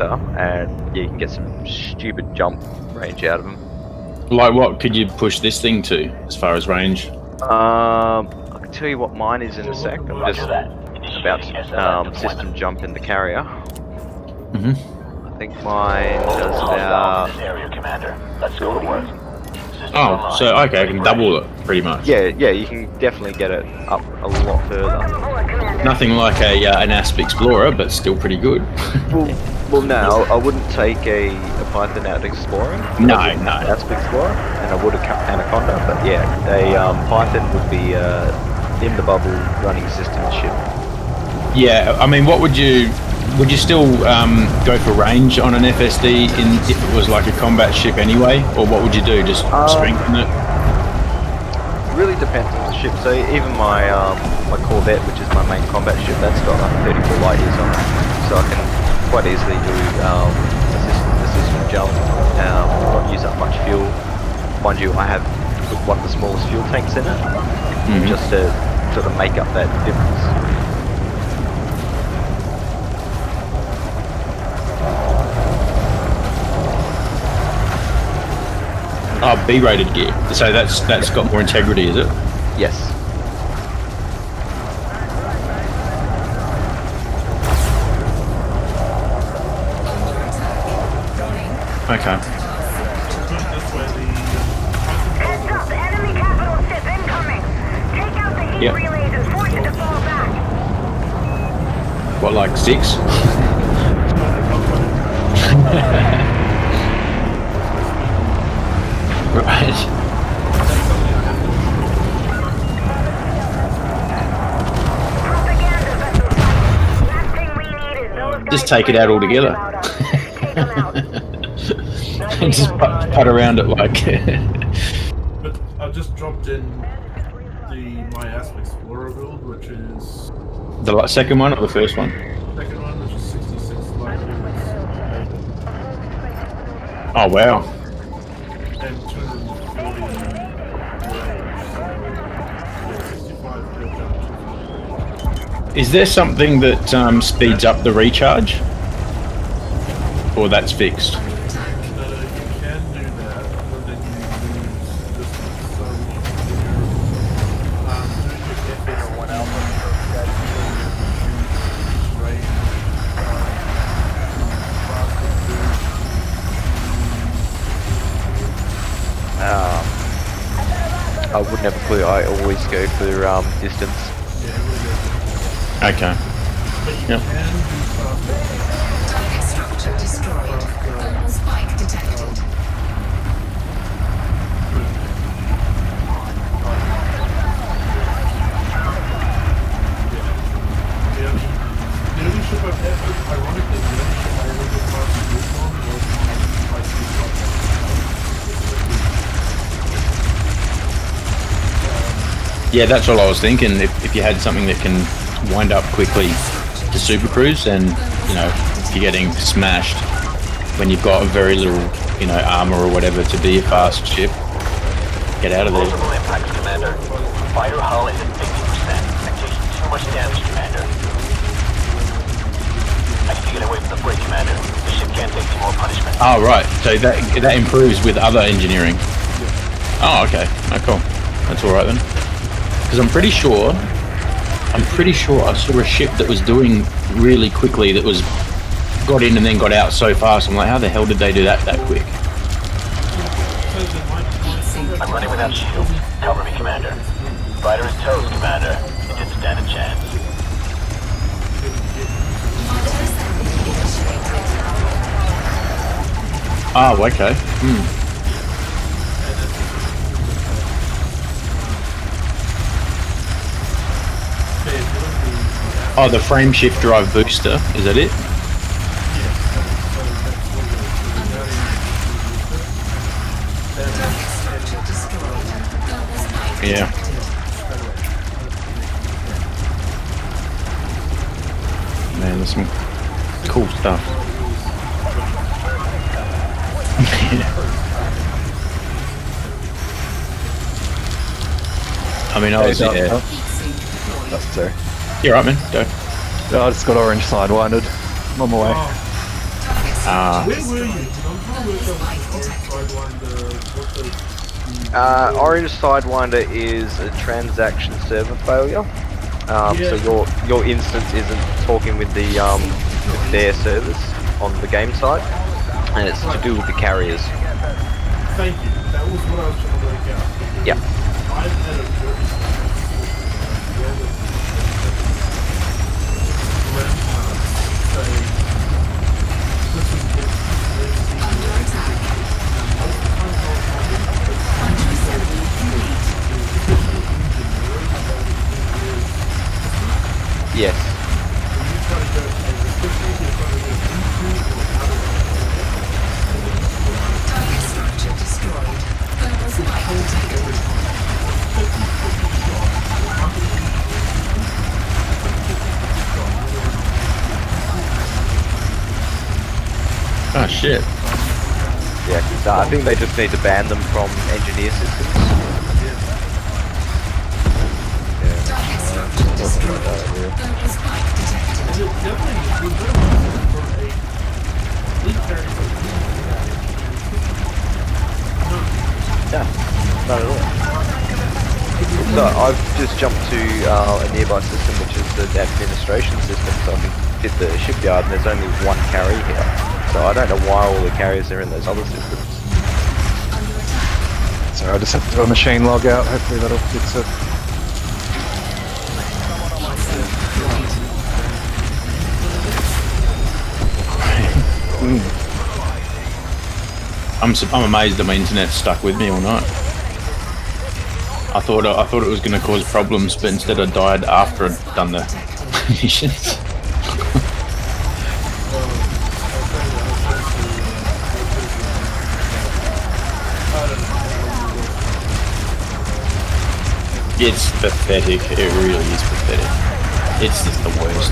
and yeah, you can get some stupid jump range out of them. Like what could you push this thing to as far as range? I can tell you what mine is in a sec. I'm just about to system jump in the carrier. I think mine does about. Oh, so okay, I can double it pretty much. Yeah, you can definitely get it up a lot further. Nothing like an Asp Explorer, but still pretty good. Well, no, I wouldn't take a Python out exploring. No. Asp Explorer, and I would a Anaconda, but yeah, a Python would be in the bubble running system ship. Yeah, I mean, what would you still go for range on an FSD if it was like a combat ship anyway, or what would you do? Just strengthen it? Really depends on the ship. So even my my Corvette, which is my main combat ship, that's got like 34 light years on it, so I can quite easily do the system jump, not use up much fuel. Mind you, I have one of the smallest fuel tanks in it, just to sort of make up that difference. Oh, B-rated gear. So that's got more integrity, is it? Yes. Okay. Heads up, enemy capital ship incoming. Take out the heat relays and force it to fall back. What, like 6? Right. Just take it out altogether. And just putt around it like. But I just dropped in my Asp Explorer build, which is The second one or the first one? second one, which is 66 light years. Oh wow. And 240 range, so 65 Is there something that speeds up the recharge? Or that's fixed? you can do that, but then you lose this one. So I wouldn't have a clue. I always go for distance. Okay. Yep. Target structure destroyed. Thermal spike detected. The only ship I've had, ironically, the only ship I ever get past this one was my Yeah, that's all I was thinking. If you had something that can wind up quickly to Super Cruise, and you know, if you're getting smashed when you've got very little, you know, armor or whatever to be a fast ship, get out of there. Multiple impacts, Commander. Fighter hull is at 50%. I'm taking too much damage, Commander. I need to get away from the bridge, Commander. The ship can't take any more punishment. Oh right, so that improves with other engineering. Oh okay, oh cool. That's all right then. Because I'm pretty sure I saw a ship that was doing really quickly, that was got in and then got out so fast. I'm like, how the hell did they do that quick? I'm running without shield. Cover me, Commander. Fighter is toast, Commander. It didn't stand a chance. Oh, okay. Oh, the frame shift drive booster, is that it? Yeah. Man, there's some cool stuff. I mean, I was there. That's sorry. You're right, man. Go. I just got orange sidewinded. I'm on my way. Where were you? I'm trying to work out Orange Sidewinder is a transaction server failure. So your instance isn't talking with the with their servers on the game side, and it's to do with the carriers. Thank you. That was what I was trying to work out. Yeah. I've had a very Yes. Target structure destroyed. Thermal spike detected. Oh shit. Yeah, 'cause, I think they just need to ban them from engineer systems. Target structure destroyed. Thermal spike detected. Yeah, not at all. So I've just jumped to a nearby system, which is the administration system, so I can fit the shipyard, and there's only one carrier here. So I don't know why all the carriers are in those other systems. So I just have to do a machine log out. Hopefully that'll fix it. I'm amazed that my internet's stuck with me all night. I thought it was going to cause problems, but instead I died after I'd done the missions. It's pathetic. It really is pathetic. It's just the worst.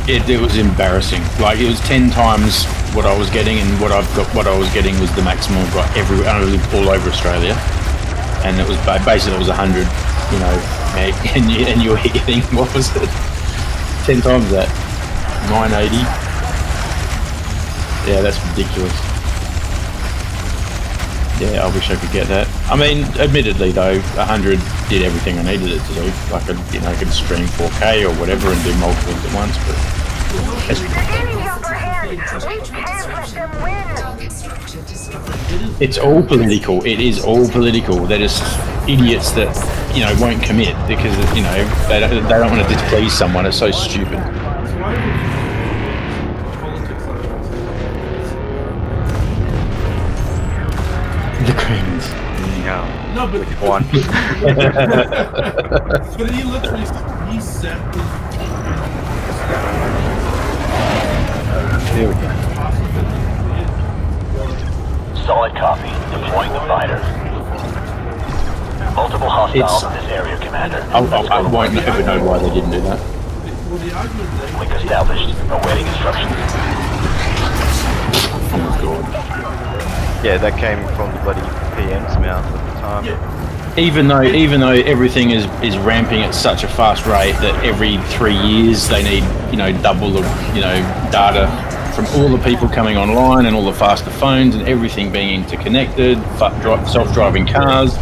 It was embarrassing. Like, it was 10 times what I was getting, and what I was getting was the maximum I've got everywhere. I lived all over Australia, and it was basically it was 100, you know, meg, and you were getting, what was it? 10 times that, 980. Yeah, that's ridiculous. Yeah, I wish I could get that. I mean, admittedly though, 100 did everything I needed it to do. I could, you know, I could stream 4K or whatever and do multiple at once, but it's, They're gaining the upper hand. We can't let them win. Target structure destroyed. it's all political. It is all political. They're just idiots that, you know, won't commit because, you know, they don't want to displease someone. It's so stupid. The Greens. Yeah. No, but One. but he literally set the Here we go. Solid copy. Deploying the fighter. Multiple hostiles in this area, Commander. I won't ever know why they didn't do that. Link established. Awaiting instructions. Oh my god. Yeah, that came from the bloody PM's mouth at the time. Even though everything is ramping at such a fast rate that every 3 years they need, you know, double the, you know, data from all the people coming online and all the faster phones and everything being interconnected, self-driving cars.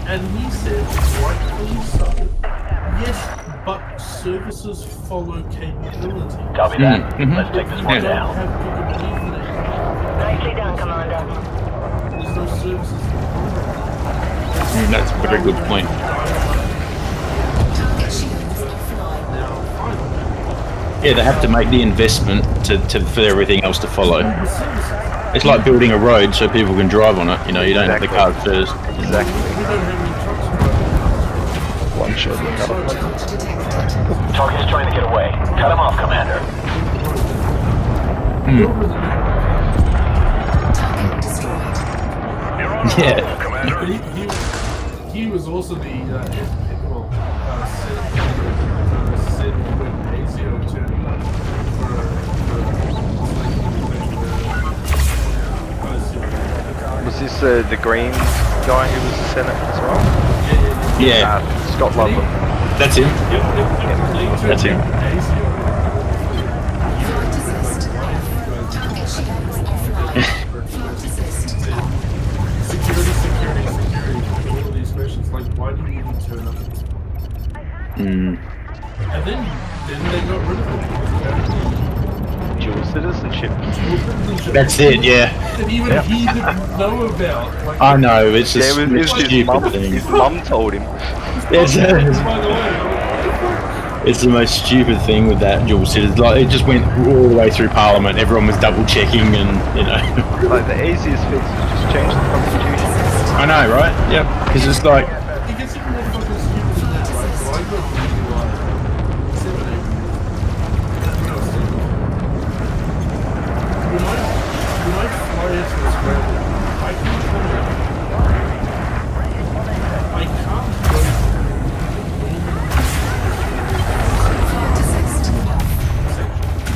And he said, rightfully so. Yes, but services follow capability. Copy that. Mhm. Let's take this one Yeah. down. Have capability. Nicely done, Commander. There's no services. That's a very good point. Target shields offline. Yeah, they have to make the investment for everything else to follow. It's like building a road so people can drive on it. You know, you don't have the cars first. Exactly. One shot. Target is trying to get away. Cut him off, Commander. Target destroyed. Yeah. He was also the said when ASIO turned Was this the Green guy who was the Senate as well? Yeah. Scotland. That's him. That's him. Security. All of these questions, like, why do you even turn up? Mm. And then they got rid of it. Dual citizenship. That's it, yeah. And even he didn't know about. Like, I know, it's Yeah, just it was his stupid mum. thing. His mum told him. It's, by the way, it's the most stupid thing with that dual citizen. Like, it just went all the way through Parliament. Everyone was double checking, and you know. Like the easiest fix is just change the constitution. I know, right? Yep. Because it's like, it gets even more fucking stupid than that, right? So I got really like 7, 8 years. When I fly into Australia, I can't come out. I can't go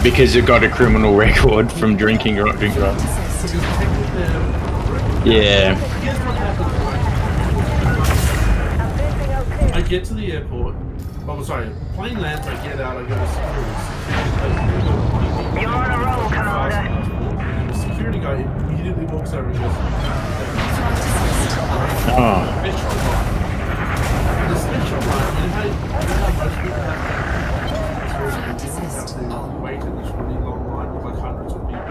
because it got a criminal record from drinking or not drinking. Right? because technically Yeah. here's what happens, right? I get to the airport. Oh, sorry. Plane lands, I get out, I go to security. You're on a roll, Commander. And the security guy immediately walks over and goes, Oh. special line. And the special line, you know how most people have to wait in this really long line with like hundreds of people?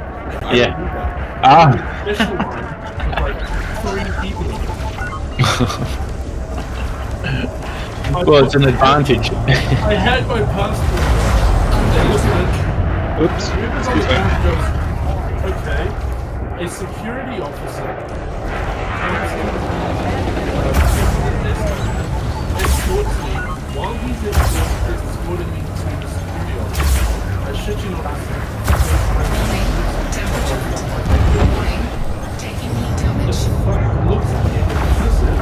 I Yeah. don't do that. Ah. Special line with like 3 people in it. Well, it's an advantage. I had my passport. They looked at it. Oops. Excuse me. Goes, okay, a security officer comes in, escorts me while he's escorting me to the security office. I shit you not. Taking heat The damage. fuck looks at me and goes, listen. And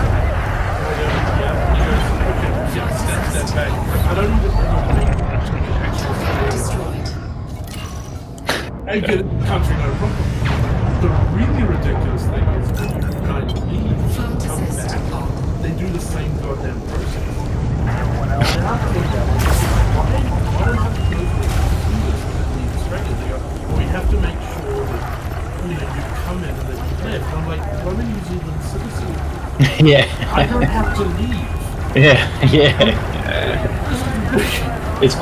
I go, yeah. He goes, okay, yeah, step back. I don't even think Destroyed. I get it, country, no problem. The really ridiculous thing is when you kind of leave, come back, they do the same goddamn process. Why do I have to go through this when it leaves Australia? They go, well, we have to make sure that you come in and that you live. And I'm like, well, I'm a New Zealand citizen. Yeah. I don't have to leave. Yeah. It's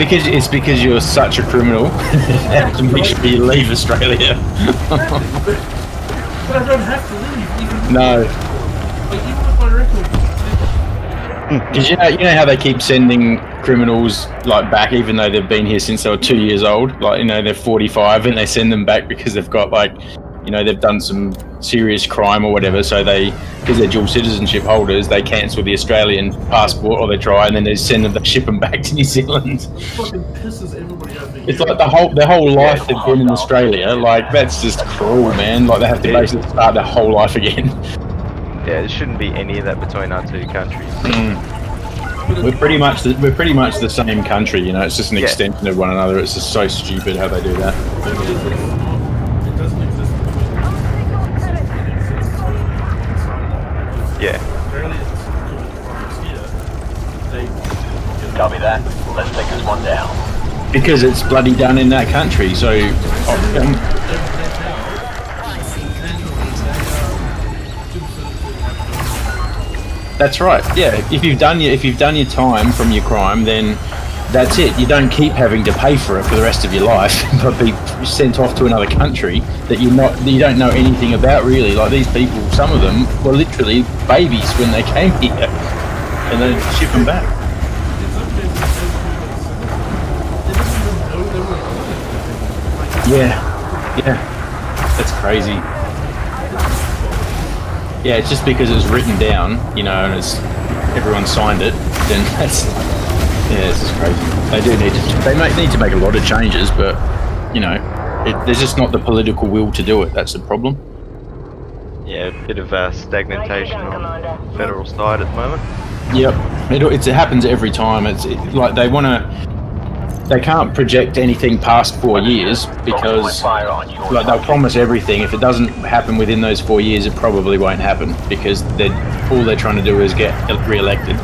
because you're such a criminal. Have to make sure you leave Australia. But I don't have to leave. Even No. Like, even with my record. Because you know how they keep sending criminals like back even though they've been here since they were 2 years old. Like, you know, they're 45 and they send them back because they've got like, you know, they've done some serious crime or whatever. So because they're dual citizenship holders, they cancel the Australian passport or they try and then they ship them back to New Zealand. It fucking pisses everybody over. It's like their whole life they've been in Australia. Like, that's just cruel, man. Like, they have to basically start their whole life again. Yeah, there shouldn't be any of that between our two countries. We're pretty much the same country, you know. It's just an Yeah. extension of one another. It's just so stupid how they do that. It doesn't exist between them. It exists inside that. Yeah. Australians doing crimes here. They Copy that. Let's take this one down. Because it's bloody done in that country. So, that's right. Yeah, if you've done your time from your crime, then that's it. You don't keep having to pay for it for the rest of your life, but be sent off to another country that you don't know anything about really. Like, these people, some of them were literally babies when they came here, and then ship them back. Yeah, that's crazy. Yeah, it's just because it was written down, you know, and everyone signed it. Then it's just crazy. They need to make a lot of changes, but you know, there's just not the political will to do it. That's the problem. Yeah, a bit of stagnation on the federal side at the moment. Yep, it happens every time. Like they can't project anything past 4 years because like they'll promise everything. If it doesn't happen within those 4 years, it probably won't happen because all they're trying to do is get re-elected.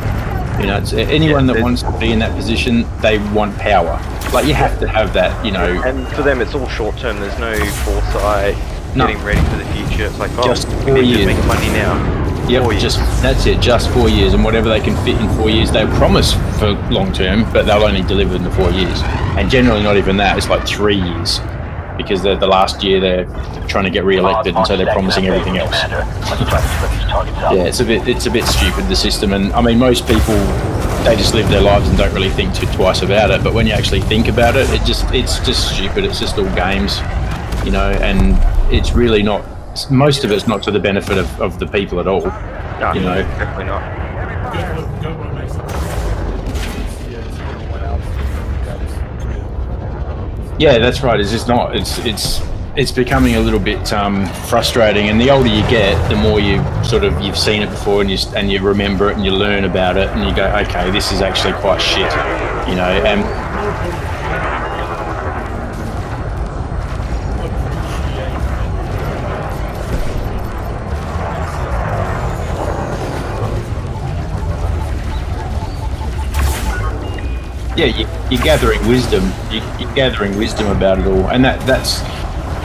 You know, it's, anyone that wants to be in that position, they want power. Like, you have to have that, you know. And for them, it's all short term. There's no foresight, getting ready for the future. It's like, oh, Just we 4 need years. to make money now. Yep, 4 years. just that's it. Just 4 years, and whatever they can fit in 4 years, they promise for long term, but they'll only deliver in the 4 years. And generally, not even that. It's like 3 years, because the last year they're trying to get re-elected, and so they're promising everything else. Yeah, it's a bit stupid, the system, and I mean, most people, they just live their lives and don't really think twice about it. But when you actually think about it, it's just stupid. It's just all games, you know, and it's really not. Most of it's not to the benefit of the people at all. No, you know, definitely not. Government makes it. Yeah, that's right. It's just not. It's becoming a little bit frustrating. And the older you get, the more you've seen it before, and you remember it, and you learn about it, and you go, okay, this is actually quite shit, you know. And yeah, you're gathering wisdom. You're gathering wisdom about it all, and that's.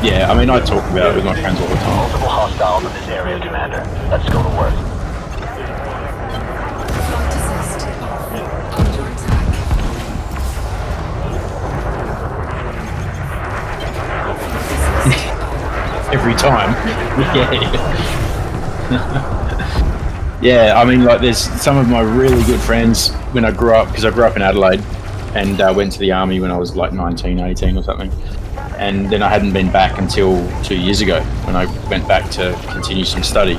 Yeah, I mean, I talk about it with my friends all the time. Multiple hostiles in this area, Commander. Let's go to work. Flight assist off. Under attack. Every time. Yeah, I mean, like, there's some of my really good friends when I grew up, because I grew up in Adelaide and went to the army when I was like 19, 18 or something. And then I hadn't been back until 2 years ago when I went back to continue some study.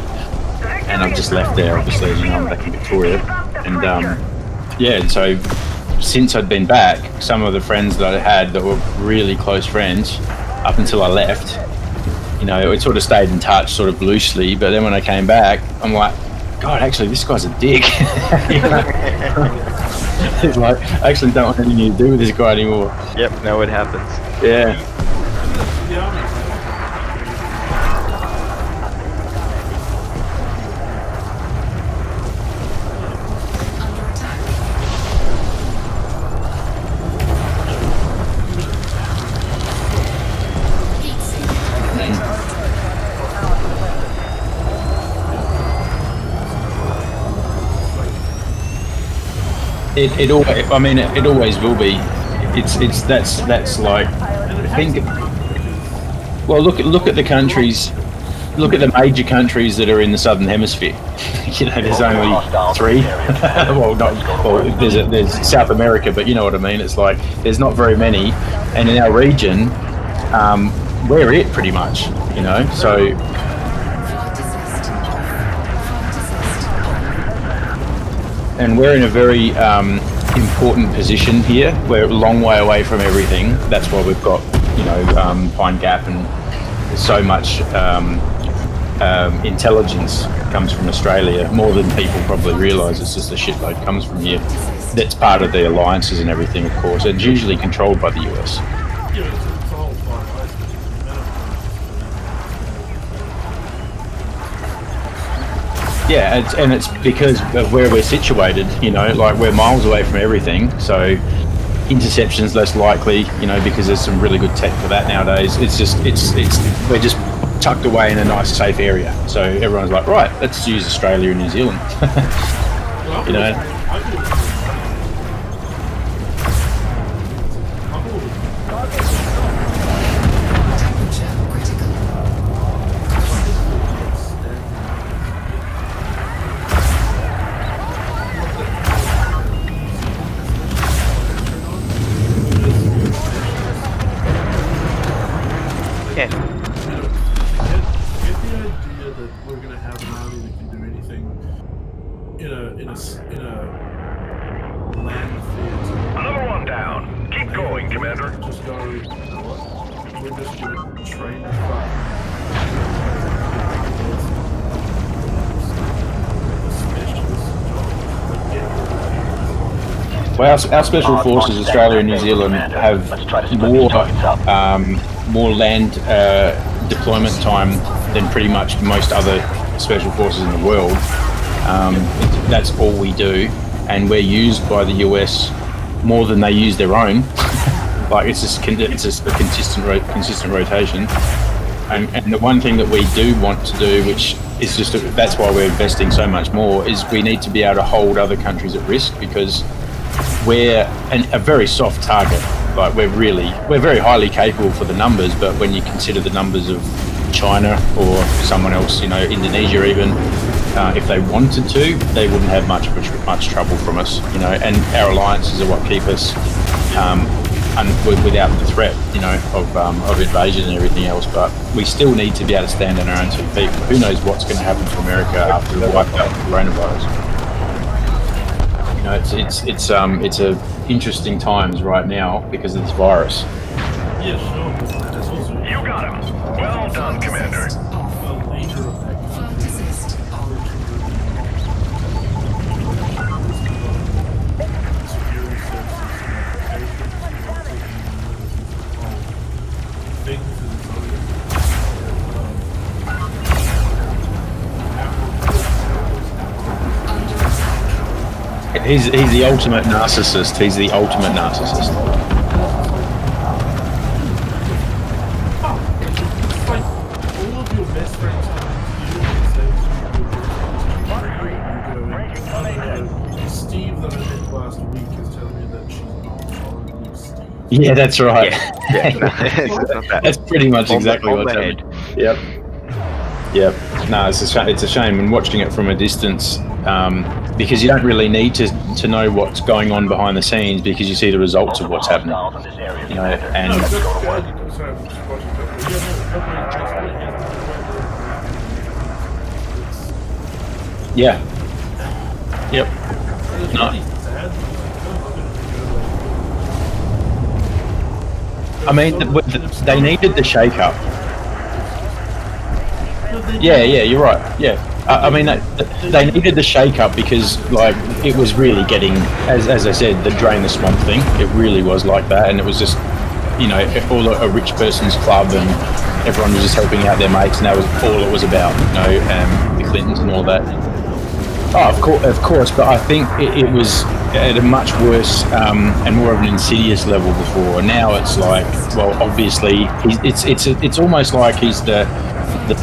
And I've just left there, obviously, you know, I'm back in Victoria. And yeah, and so since I'd been back, some of the friends that I had that were really close friends up until I left, you know, it sort of stayed in touch sort of loosely. But then when I came back, I'm like, God, actually, this guy's a dick. You know? It's like, I actually don't want anything to do with this guy anymore. Yep, no, it happens. Yeah. Under attack. Heat sink activated. It always, I mean, it always will be. That's like, I think. Well, look at the countries. Look at the major countries that are in the southern hemisphere. You know, there's only 3. There's South America, but you know what I mean. It's like there's not very many, and in our region, we're it pretty much. You know, so. Flight assist. Flight assist on. And we're in a very important position here. We're a long way away from everything. That's why we've got, you know, Pine Gap, and so much intelligence comes from Australia, more than people probably realise. It's just a shitload comes from here. That's part of the alliances and everything, of course. It's usually controlled by the US. Yeah, it's because of where we're situated, you know, like we're miles away from everything, so interception's less likely, you know, because there's some really good tech for that nowadays. It's we're just tucked away in a nice safe area, so everyone's like, right, let's use Australia and New Zealand. You know. Temperature critical. Yeah. Get the idea that we're going to have an army that can do anything in a land theater. Another one down. Keep going, Commander. Just go, you know what? We're just going to train the fuck. Well, our special forces, Australia and New Zealand, have more land deployment time than pretty much most other special forces in the world. That's all we do, and we're used by the US more than they use their own. Like it's just a consistent rotation. And the one thing that we do want to do, which is that's why we're investing so much more, is we need to be able to hold other countries at risk, because we're a very soft target. Like we're very highly capable for the numbers, but when you consider the numbers of China or someone else, Indonesia even, if they wanted to, they wouldn't have much trouble from us, and our alliances are what keep us without the threat, of invasion and everything else. But we still need to be able to stand on our own 2 feet. Who knows what's going to happen to America after the wipeout of coronavirus? It's a interesting times right now because of this virus. Yeah, sure. That's also You got him. Well done, Commander. a later effect. Flight assist on. Security services, things in Under attack. He's the ultimate narcissist. He's the ultimate narcissist. It's like all of your best friends come to you and say to you, Steve that I met last week is telling me that she's not following you, Steve. Yeah, that's right. Yeah, no, it's not that. That's pretty much On exactly the what's head. happening. Yep. No, it's a shame. And watching it from a distance, because you don't really need to know what's going on behind the scenes, because you see the results of what's happening. Hostiles in this area, And No, that's good. Sorry, I'm just watching that. Yeah, no, yeah. Yep. it's No. really sad. I mean, they needed the shake-up. Yeah, you're right. Yeah, I mean, they needed the shake-up because, like, it was really getting, as I said, the drain the swamp thing. It really was like that, and it was just, all a rich person's club, and everyone was just helping out their mates, and that was all it was about. The Clintons and all that. Oh, of course, but I think it was at a much worse and more of an insidious level before. Now it's like, well, obviously, it's almost like he's the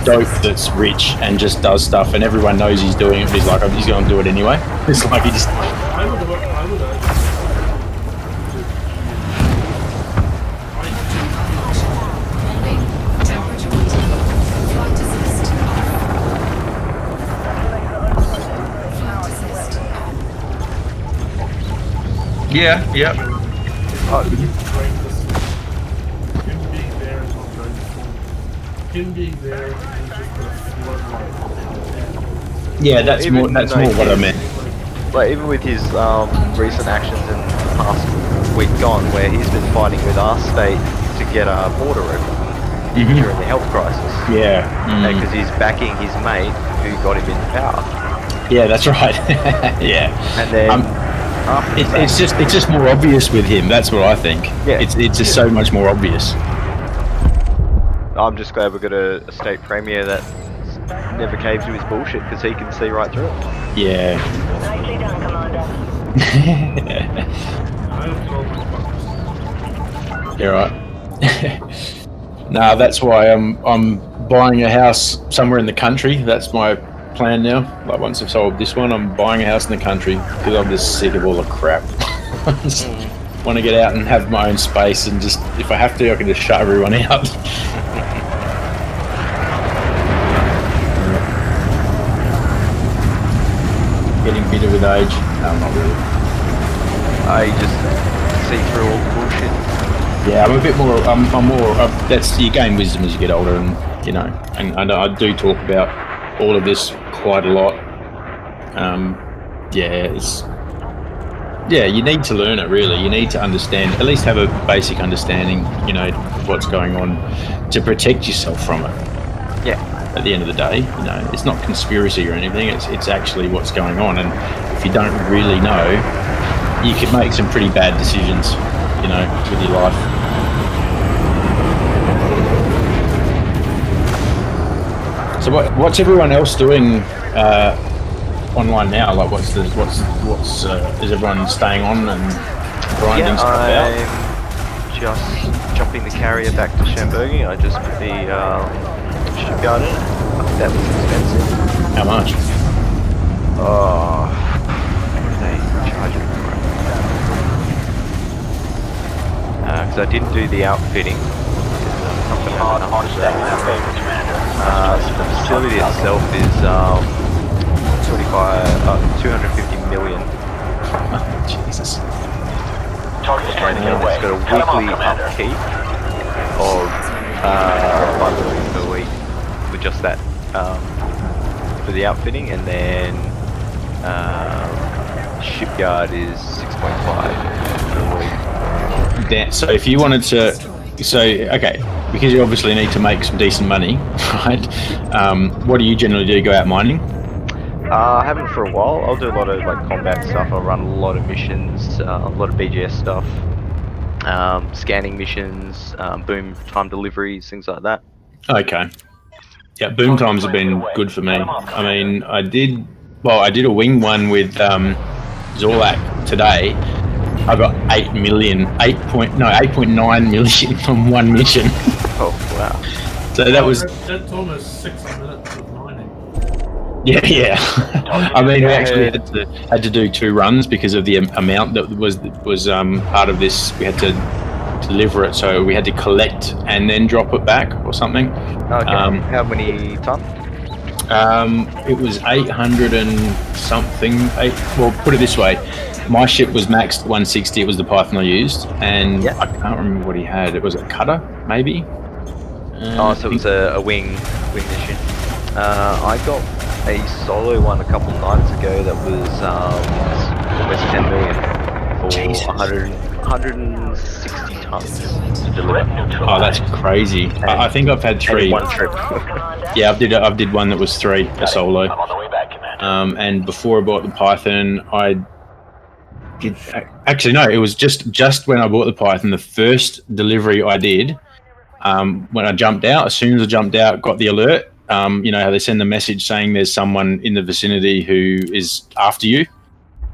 dope that's rich and just does stuff, and everyone knows he's doing it, but he's like, he's going to do it anyway. It's like he just... I would Warning. Temperature reading. Flight assist on. Flight assist on. Yeah, yep. Him being there is just a floodlight. Yeah, that's Even more what I meant. Like even with his recent actions in the past week gone, where he's been fighting with our state to get a border open during the health crisis. Yeah. Because he's backing his mate who got him into power. Yeah, that's right. Yeah. And then after It's just more obvious with him. That's what I think. Yeah. It's just so much more obvious. I'm just glad we've got a state premier that never caves to his bullshit, because he can see right through it. Yeah. Nicely done, Commander. I don't know my You're right. Nah, that's why I'm buying a house somewhere in the country. That's my plan now. Like once I've sold this one, I'm buying a house in the country because I'm just sick of all the crap. I just want to get out and have my own space, and just, if I have to, I can just shut everyone out. Getting bitter with age? No, not really. I just see through all the bullshit. Yeah, I'm a bit more. I'm more. That's, you gain wisdom as you get older, and and I do talk about all of this quite a lot. You need to learn it. Really, you need to understand. At least have a basic understanding. Of what's going on, to protect yourself from it. Yeah. At the end of the day, it's not conspiracy or anything. It's actually what's going on, and if you don't really know, you could make some pretty bad decisions, with your life. So what's everyone else doing online now? Like, what's is everyone staying on and grinding stuff out? I'm just jumping the carrier back to Shamburgi. I just put the shipyard in it. I think that was expensive. How much? Oh, what are they charging for it? Because I didn't do the outfitting. On stacking that favor, Commander. The facility itself is 250 million. Jesus. Target's trying to And get away. it's got a Cut him off, weekly Commander. upkeep of 5 million per week with just that for the outfitting, and then shipyard is 6.5 per week. So if you wanted to, okay, because you obviously need to make some decent money, right? What do you generally do? Go out mining? I haven't for a while. I'll do a lot of like combat stuff. I'll run a lot of missions, a lot of BGS stuff, scanning missions, boom time deliveries, things like that. Okay. Yeah, boom times have been good for me. I mean, I did a wing one with Zorlak today. I got 8.9 million from one mission. Oh wow! So that was That's almost 6 minutes of mining. yeah. I mean, we actually had to do 2 runs because of the amount that was part of this. We had to deliver it, so we had to collect and then drop it back or something. Okay. How many tons? It was 800 and something. Well, put it this way, my ship was maxed 160. It was the Python I used, and Yeah. I can't remember what he had. It was a cutter, maybe. So it was a wing mission. I got a solo one a couple nights ago that was almost 10 million for Jesus. 160 tons to deliver. Oh, that's crazy. I think I've had 3. One trip. Yeah, I did one that was 3, a solo. I'm on the way back, Commander. And before I bought the Python, I did. Actually, no, it was just when I bought the Python, the first delivery I did. When I jumped out, as soon as I jumped out, got the alert. You know how they send the message saying there's someone in the vicinity who is after you.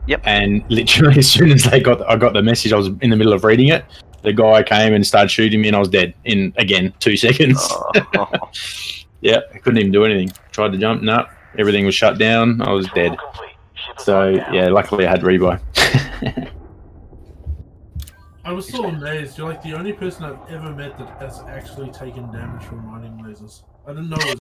Yep. And literally, as soon as I got the message, I was in the middle of reading it. The guy came and started shooting me, and I was dead in, again, 2 seconds. Oh. Yeah, I couldn't even do anything. Tried to jump, no, everything was shut down. I was dead. So yeah, luckily I had rebuy. I was so amazed. You're like the only person I've ever met that has actually taken damage from mining lasers. I didn't know it was